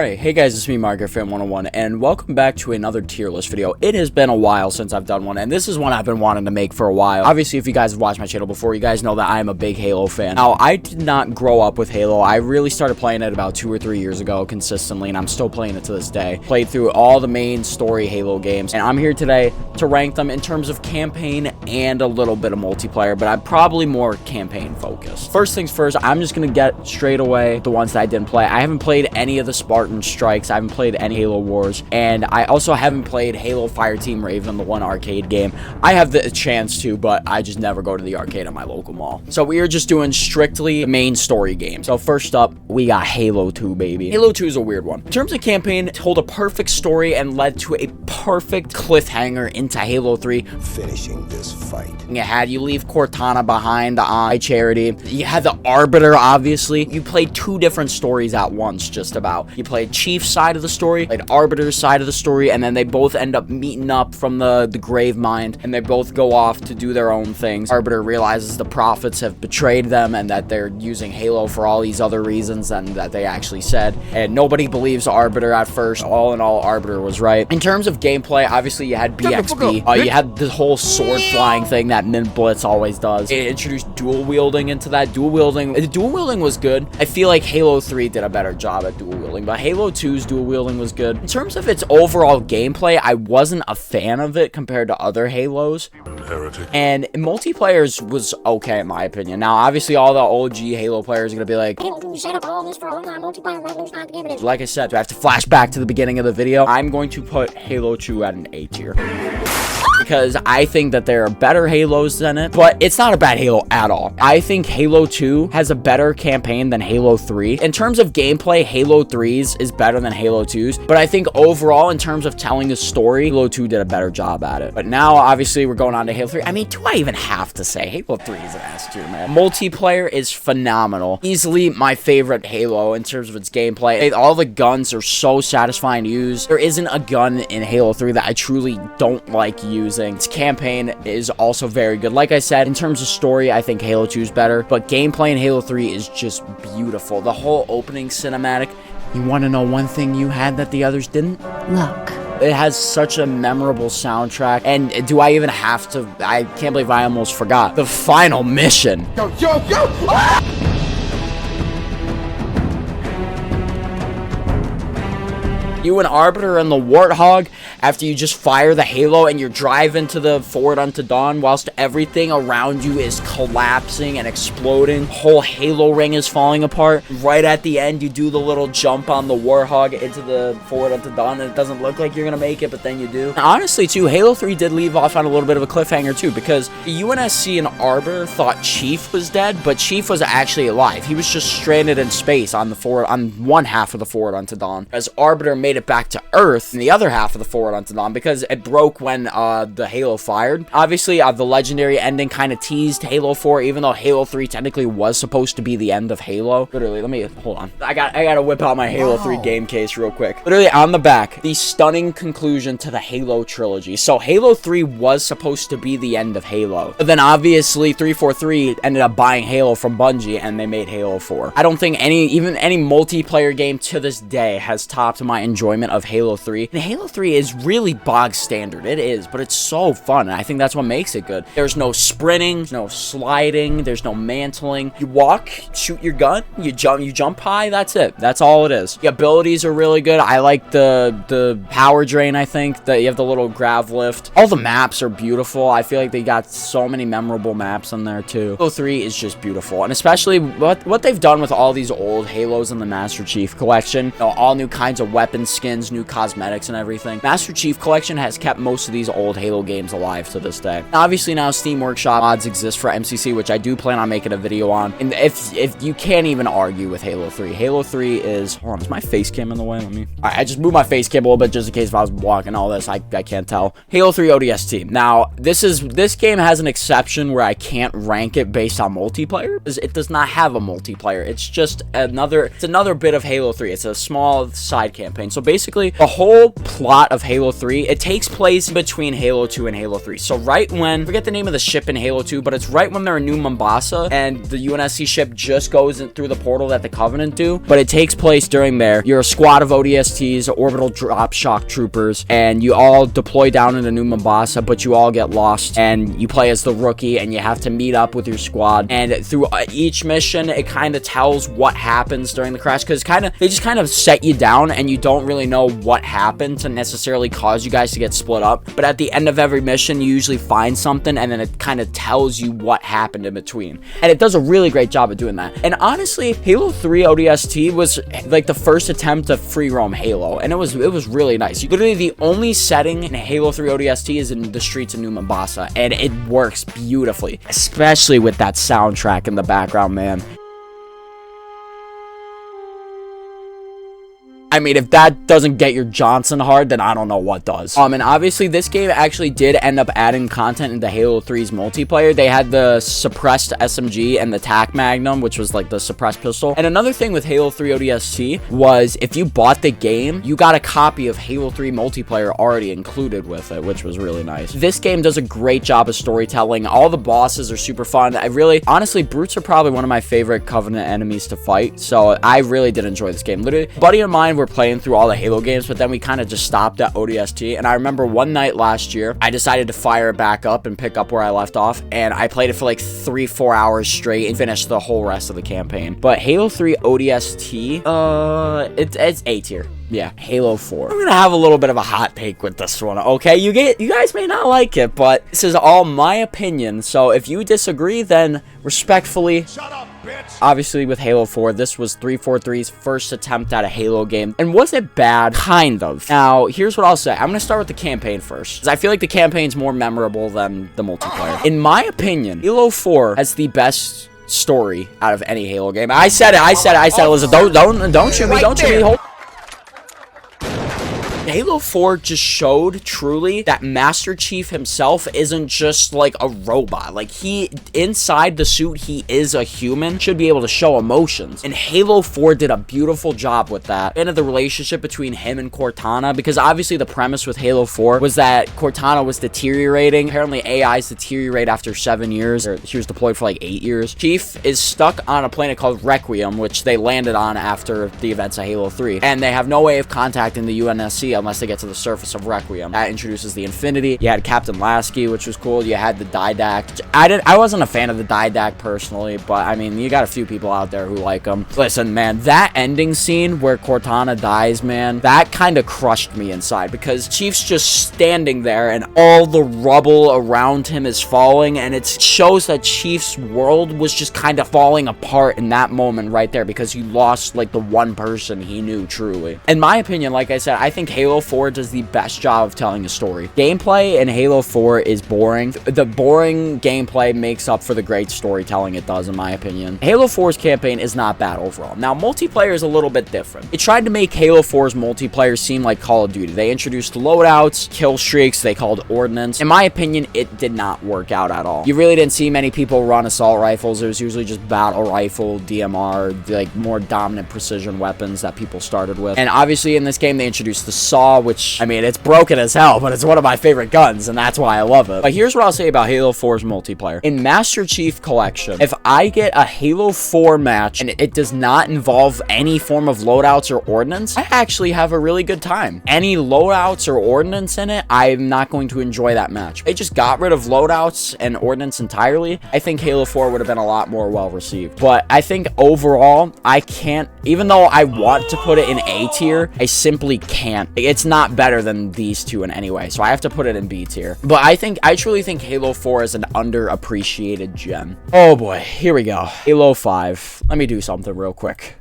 Alright, hey guys, it's me, MargaretFan101, and welcome back to another tier list video. It has been a while since I've done one, and this is one I've been wanting to make for a while. Obviously, if you guys have watched my channel before, you guys know that I am a big Halo fan. Now, I did not grow up with Halo. I really started playing it about 2 or 3 years ago consistently, and I'm still playing it to this day. Played through all the main story Halo games, and I'm here today to rank them in terms of campaign and a little bit of multiplayer, but I'm probably more campaign focused. First things first, I'm just gonna get straight away the ones that I didn't play. I haven't played any of the Spartan Strikes. I haven't played any Halo Wars, and I also haven't played Halo Fireteam Raven, the one arcade game. I have the chance to, but I just never go to the arcade at my local mall. So we are just doing strictly main story games. So first up, we got Halo 2, baby. Halo 2 is a weird one. In terms of campaign, it told a perfect story and led to a perfect cliffhanger into Halo 3. Finishing this fight. You had you leave Cortana behind on Charity. You had the Arbiter, obviously. You played 2 different stories at once, just about. You played Chief's side of the story, played Arbiter's side of the story, and then they both end up meeting up from the grave mine, and they both go off to do their own things. Arbiter realizes the Prophets have betrayed them and that they're using Halo for all these other reasons than that they actually said, and nobody believes Arbiter at first. All in all, Arbiter was right. In terms of gameplay, obviously you had BXB. You had the whole sword flying thing that Min Blitz always does. It introduced dual wielding into that. Dual wielding was good. I feel like Halo 3 did a better job at dual wielding, but Halo 2's dual wielding was good. In terms of its overall gameplay, I wasn't a fan of it compared to other Halos. And multiplayers was okay in my opinion. Now, obviously, all the OG Halo players are gonna be like, like I said, do I have to flash back to the beginning of the video? I'm going to put Halo 2 at an A tier. Because I think that there are better Halos than it, but it's not a bad Halo at all. I think Halo 2 has a better campaign than Halo 3. In terms of gameplay, Halo 3's is better than Halo 2's, but I think overall, in terms of telling a story, Halo 2 did a better job at it. But now, obviously, we're going on to Halo 3. I mean, do I even have to say? Halo 3 is an S tier, man. Multiplayer is phenomenal. Easily my favorite Halo in terms of its gameplay. All the guns are so satisfying to use. There isn't a gun in Halo 3 that I truly don't like using. Its campaign is also very good. Like I said, in terms of story, I think Halo 2 is better, but gameplay in Halo 3 is just beautiful. The whole opening cinematic. You want to know one thing you had that the others didn't? Look. It has such a memorable soundtrack, and do I even have to? I can't believe I almost forgot. The final mission. Yo! Ah! You and Arbiter and the Warthog, after you just fire the Halo and you're driving to the Forward Unto Dawn whilst everything around you is collapsing and exploding. Whole Halo ring is falling apart. Right at the end, you do the little jump on the Warthog into the Forward Unto Dawn, and it doesn't look like you're gonna make it, but then you do. Now, honestly, too, Halo 3 did leave off on a little bit of a cliffhanger, too, because UNSC and Arbiter thought Chief was dead, but Chief was actually alive. He was just stranded in space on one half of the Forward Unto Dawn, as Arbiter made it back to Earth in the other half of the Forward Unto Dawn because it broke when the Halo fired. Obviously, the legendary ending kind of teased Halo 4, even though Halo 3 technically was supposed to be the end of Halo. Literally, let me hold on. I gotta whip out my Halo 3 game case real quick. Literally on the back, the stunning conclusion to the Halo trilogy. So Halo 3 was supposed to be the end of Halo, but then obviously 343 ended up buying Halo from Bungie, and they made Halo 4. I don't think any multiplayer game to this day has topped my enjoyment of Halo 3. And Halo 3 is really bog standard. It is, but it's so fun, and I think that's what makes it good. There's no sprinting, there's no sliding, there's no mantling. You walk, shoot your gun, you jump high, that's it. That's all it is. The abilities are really good. I like the power drain, I think, that you have the little grav lift. All the maps are beautiful. I feel like they got so many memorable maps in there too. Halo 3 is just beautiful, and especially what they've done with all these old Halos in the Master Chief Collection. You know, all new kinds of weapons, skins, new cosmetics, and everything. Master Chief Collection has kept most of these old Halo games alive to this day. Obviously, now Steam Workshop mods exist for MCC, which I do plan on making a video on. And if you can't even argue with Halo 3. Halo 3 is... Hold on, is my face cam in the way? Alright, I just moved my face cam a little bit just in case if I was walking all this. I can't tell. Halo 3 ODST. Now, this game has an exception where I can't rank it based on multiplayer. It does not have a multiplayer. It's just another bit of Halo 3. It's a small side campaign. So So basically, the whole plot of Halo 3, it takes place between Halo 2 and Halo 3. So right when, I forget the name of the ship in Halo 2, but it's right when they're in New Mombasa, and the UNSC ship just goes through the portal that the Covenant do, but it takes place during there. You're a squad of ODSTs, orbital drop shock troopers, and you all deploy down into New Mombasa, but you all get lost, and you play as the rookie, and you have to meet up with your squad, and through each mission, it kind of tells what happens during the crash, because they just kind of set you down, and you don't really know what happened to necessarily cause you guys to get split up, but at the end of every mission, you usually find something, and then it kind of tells you what happened in between, and it does a really great job of doing that. And honestly, Halo 3 ODST was like the first attempt to free roam Halo, and it was really nice. Literally, the only setting in Halo 3 ODST is in the streets of New Mombasa, and it works beautifully, especially with that soundtrack in the background, man. I mean, if that doesn't get your Johnson hard, then I don't know what does. And obviously, this game actually did end up adding content into Halo 3's multiplayer. They had the suppressed SMG and the TAC Magnum, which was like the suppressed pistol. And another thing with Halo 3 ODST was if you bought the game, you got a copy of Halo 3 multiplayer already included with it, which was really nice. This game does a great job of storytelling. All the bosses are super fun. Honestly, brutes are probably one of my favorite Covenant enemies to fight. So I really did enjoy this game. Literally, a buddy of mine, we're playing through all the Halo games, but then we kind of just stopped at ODST, and I remember one night last year, I decided to fire it back up and pick up where I left off, and I played it for like 3-4 hours straight and finished the whole rest of the campaign. But Halo 3 ODST, it's A tier. Yeah, Halo 4. I'm gonna have a little bit of a hot take with this one, okay? You guys may not like it, but this is all my opinion, so if you disagree, then respectfully, shut up, bitch. Obviously, with Halo 4, this was 343's first attempt at a Halo game, and was it bad? Kind of. Now, here's what I'll say. I'm gonna start with the campaign first, because I feel like the campaign's more memorable than the multiplayer. In my opinion, Halo 4 has the best story out of any Halo game. I said it. Listen, don't shoot me. Hold. Halo 4 just showed truly that Master Chief himself isn't just like a robot. Like, inside the suit, he is a human, should be able to show emotions. And Halo 4 did a beautiful job with that. And the relationship between him and Cortana, because obviously the premise with Halo 4 was that Cortana was deteriorating. Apparently AIs deteriorate after 7 years, or she was deployed for like 8 years. Chief is stuck on a planet called Requiem, which they landed on after the events of Halo 3. And they have no way of contacting the UNSC unless they get to the surface of Requiem. That introduces the Infinity. You had Captain Lasky, which was cool. You had the Didact. I wasn't a fan of the Didact personally, but I mean, you got a few people out there who like them. Listen, man, that ending scene where Cortana dies, man, that kind of crushed me inside, because Chief's just standing there and all the rubble around him is falling, and it shows that Chief's world was just kind of falling apart in that moment right there, because he lost like the one person he knew truly. In my opinion, like I said, I think Halo 4 does the best job of telling a story. Gameplay in Halo 4 is boring. The boring gameplay makes up for the great storytelling it does, in my opinion. Halo 4's campaign is not bad overall. Now, multiplayer is a little bit different. It tried to make Halo 4's multiplayer seem like Call of Duty. They introduced loadouts, kill streaks, they called ordnance. In my opinion, it did not work out at all. You really didn't see many people run assault rifles. It was usually just battle rifle, DMR, like more dominant precision weapons that people started with. And obviously in this game, they introduced the SAW, which, I mean, it's broken as hell, but it's one of my favorite guns, and that's why I love it. But here's what I'll say about Halo 4's multiplayer. In Master Chief Collection, if I get a Halo 4 match and it does not involve any form of loadouts or ordnance, I actually have a really good time. Any loadouts or ordnance in it, I'm not going to enjoy that match. They just got rid of loadouts and ordnance entirely. I think Halo 4 would have been a lot more well received. But I think overall, I can't, even though I want to put it in A tier, I simply can't. It's not better than these two in any way, so I have to put it in B tier. But I truly think Halo 4 is an underappreciated gem. Oh boy, here we go. Halo 5. Let me do something real quick.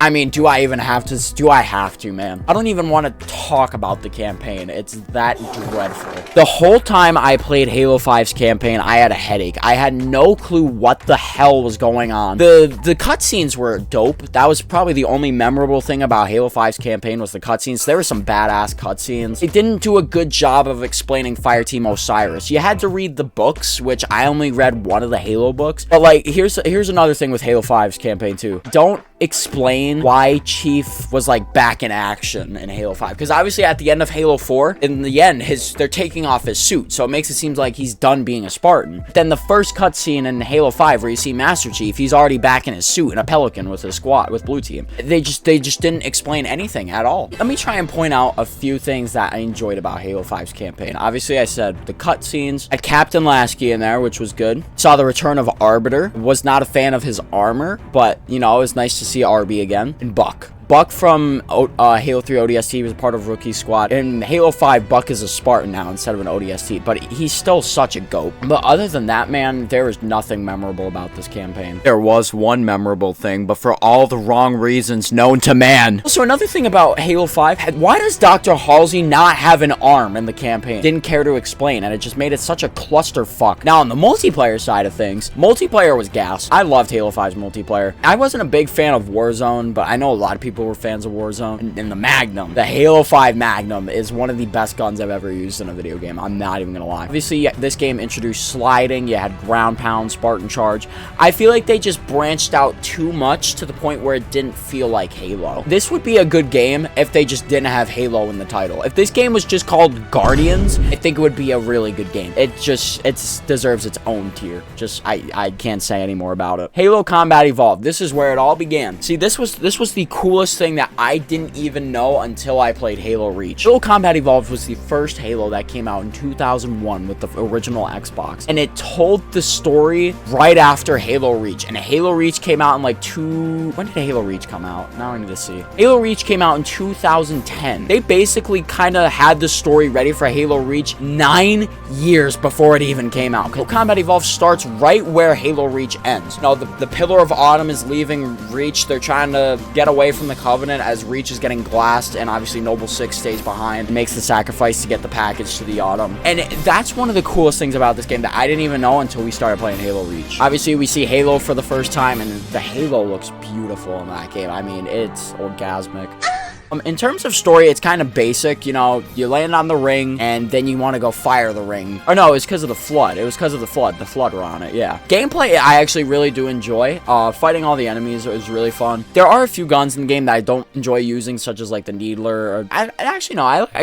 I mean, do I even have to? Do I have to, man? I don't even want to talk about the campaign. It's that dreadful. The whole time I played Halo 5's campaign, I had a headache. I had no clue what the hell was going on. The cutscenes were dope. That was probably the only memorable thing about Halo 5's campaign was the cutscenes. There were some badass cutscenes. It didn't do a good job of explaining Fireteam Osiris. You had to read the books, which I only read one of the Halo books. But like, here's another thing with Halo 5's campaign too. explain why Chief was like back in action in Halo 5, because obviously at the end of Halo 4, in the end, they're taking off his suit, so it makes it seem like he's done being a Spartan. Then the first cutscene in Halo 5 where you see Master Chief, he's already back in his suit in a Pelican with his squad, with Blue Team. They just didn't explain anything at all. Let me try and point out a few things that I enjoyed about Halo 5's campaign. Obviously, I said the cutscenes. Had Captain Lasky in there, which was good. Saw the return of Arbiter. Was not a fan of his armor, but, you know, it was nice to see RB again. And Buck. Buck from Halo 3 ODST was a part of Rookie Squad. In Halo 5, Buck is a Spartan now instead of an ODST, but he's still such a GOAT. But other than that, man, there is nothing memorable about this campaign. There was one memorable thing, but for all the wrong reasons known to man. Also, another thing about Halo 5, why does Dr. Halsey not have an arm in the campaign? Didn't care to explain, and it just made it such a clusterfuck. Now, on the multiplayer side of things, multiplayer was gas. I loved Halo 5's multiplayer. I wasn't a big fan of Warzone, but I know a lot of people were fans of Warzone. And the Magnum, the Halo 5 Magnum, is one of the best guns I've ever used in a video game. I'm not even gonna lie. Obviously, this game introduced sliding. You had ground pound, Spartan charge. I feel like they just branched out too much to the point where it didn't feel like Halo. This would be a good game if they just didn't have Halo in the title. If this game was just called Guardians, I think it would be a really good game. It deserves its own tier. I can't say any more about it. Halo Combat Evolved. This is where it all began. See, this was the coolest thing that I didn't even know until I played Halo Reach. Halo Combat Evolved was the first Halo that came out in 2001 with the original Xbox, and it told the story right after Halo Reach. And Halo Reach came out in like when did Halo Reach come out? Now I need to see. Halo Reach came out in 2010. They basically kind of had the story ready for Halo Reach 9 years before it even came out. Halo Combat Evolved starts right where Halo Reach ends. You know, the Pillar of Autumn is leaving Reach. They're trying to get away from the Covenant as Reach is getting glassed, and obviously Noble 6 stays behind and makes the sacrifice to get the package to the Autumn. And that's one of the coolest things about this game that I didn't even know until we started playing Halo Reach. Obviously, we see Halo for the first time, and the Halo looks beautiful in that game. I mean, it's orgasmic. In terms of story, it's kind of basic. You know, you land on the ring, and then you want to go fire the ring. Or no, it's because of the flood. It was because of the flood. The flood were on it, yeah. Gameplay, I actually really do enjoy. Fighting all the enemies is really fun. There are a few guns in the game that I don't enjoy using, such as like the Needler. I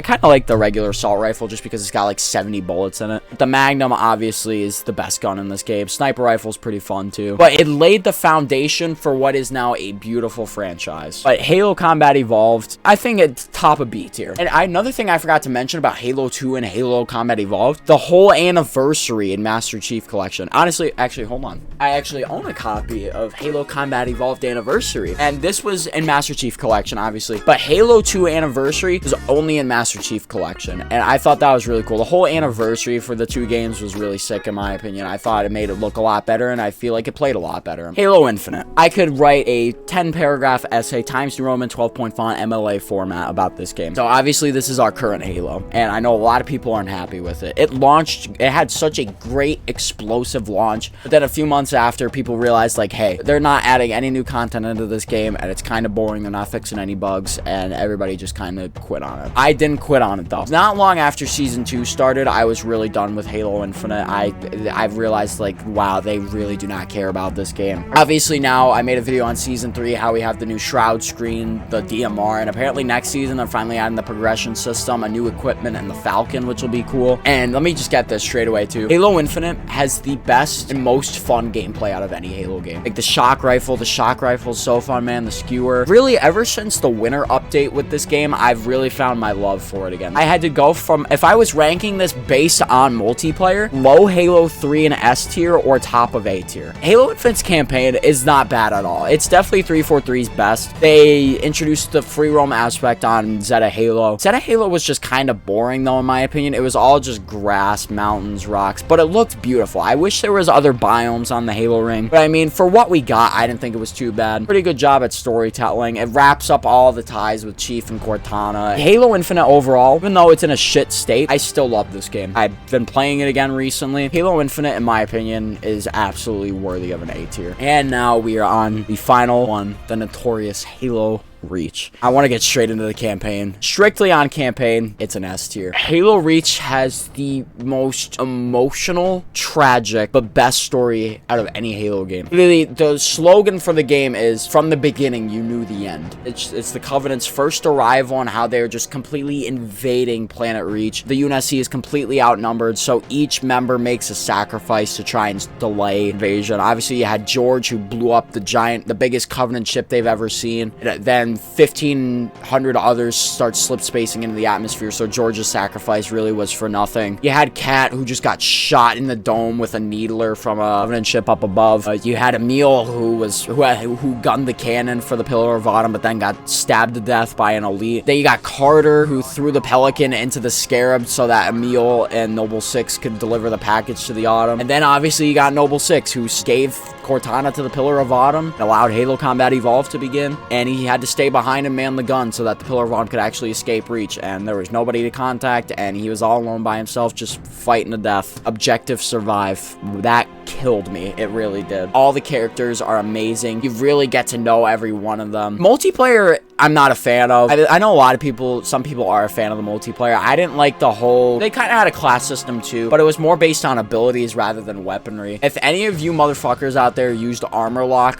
kind of like the regular assault rifle just because it's got like 70 bullets in it. The Magnum, obviously, is the best gun in this game. Sniper rifle's pretty fun, too. But it laid the foundation for what is now a beautiful franchise. But Halo Combat Evolved, I think it's top of B tier. And another thing I forgot to mention about Halo 2 and Halo Combat Evolved, the whole anniversary in Master Chief Collection. Honestly, actually, hold on. I actually own a copy of Halo Combat Evolved Anniversary. And this was in Master Chief Collection, obviously. But Halo 2 Anniversary was only in Master Chief Collection. And I thought that was really cool. The whole anniversary for the two games was really sick, in my opinion. I thought it made it look a lot better, and I feel like it played a lot better. Halo Infinite. I could write a 10-paragraph essay, Times New Roman, 12-point font, MLA format about this game. So obviously this is our current Halo, and I know a lot of people aren't happy with it. It launched, it had such a great explosive launch, but then a few months after, people realized like, hey, they're not adding any new content into this game, and it's kind of boring. They're not fixing any bugs, and everybody just kind of quit on it. I didn't quit on it though. Not long after season 2 started, I was really done with Halo Infinite. I realized like, wow, they really do not care about this game. Obviously now I made a video on season 3 how we have the new shroud screen, the DMR, and apparently next season they're finally adding the progression system, a new equipment, and the Falcon, which will be cool. And let me just get this straight away too. Halo Infinite has the best and most fun gameplay out of any Halo game. Like the shock rifle is so fun, man. The skewer. Really, ever since the winter update with this game, I've really found my love for it again. I had to go from, if I was ranking this based on multiplayer, low Halo 3 and S tier or top of A tier. Halo Infinite's campaign is not bad at all. It's definitely 343's best. They introduced the free roam aspect on Zeta Halo. Zeta Halo was just kind of boring though, in my opinion. It was all just grass, mountains, rocks, but it looked beautiful. I wish there was other biomes on the Halo ring, but I mean, for what we got, I didn't think it was too bad. Pretty good job at storytelling. It wraps up all the ties with Chief and Cortana. Halo Infinite overall, even though it's in a shit state, I still love this game. I've been playing it again recently. Halo Infinite, in my opinion, is absolutely worthy of an A tier. And now we are on the final one, the notorious Halo Reach. I want to get straight into the campaign. Strictly on campaign, it's an S tier. Halo Reach has the most emotional, tragic, but best story out of any Halo game. Literally, the slogan for the game is, from the beginning, you knew the end. It's the Covenant's first arrival and how they're just completely invading Planet Reach. The UNSC is completely outnumbered, so each member makes a sacrifice to try and delay invasion. Obviously, you had George, who blew up the biggest Covenant ship they've ever seen. Then 1,500 others start slip spacing into the atmosphere, so George's sacrifice really was for nothing. You had Kat, who just got shot in the dome with a needler from a Covenant ship up above. You had Emil, who gunned the cannon for the Pillar of Autumn, but then got stabbed to death by an elite. Then you got Carter, who threw the Pelican into the Scarab so that Emil and Noble 6 could deliver the package to the Autumn. And then obviously you got Noble 6, who gave Cortana to the Pillar of Autumn and allowed Halo Combat Evolve to begin, and he had to stay behind and man the gun so that the Pillar of Autumn could actually escape Reach, and there was nobody to contact, and he was all alone by himself, just fighting to death. Objective survive. That killed me. It really did. All the characters are amazing. You really get to know every one of them. Multiplayer, I'm not a fan of. I know a lot of people, some people are a fan of the multiplayer. I didn't like the whole, they kind of had a class system too, but it was more based on abilities rather than weaponry. If any of you motherfuckers out there used armor lock,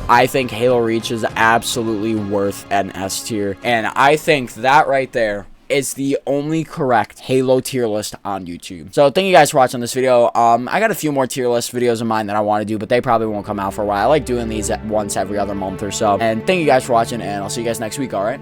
I think Halo Reach is absolutely worth an S tier, and I think that right there is the only correct Halo tier list on YouTube. So thank you guys for watching this video. I got a few more tier list videos in mind that I want to do, but they probably won't come out for a while. I like doing these at once every other month or so. And thank you guys for watching, and I'll see you guys next week, all right?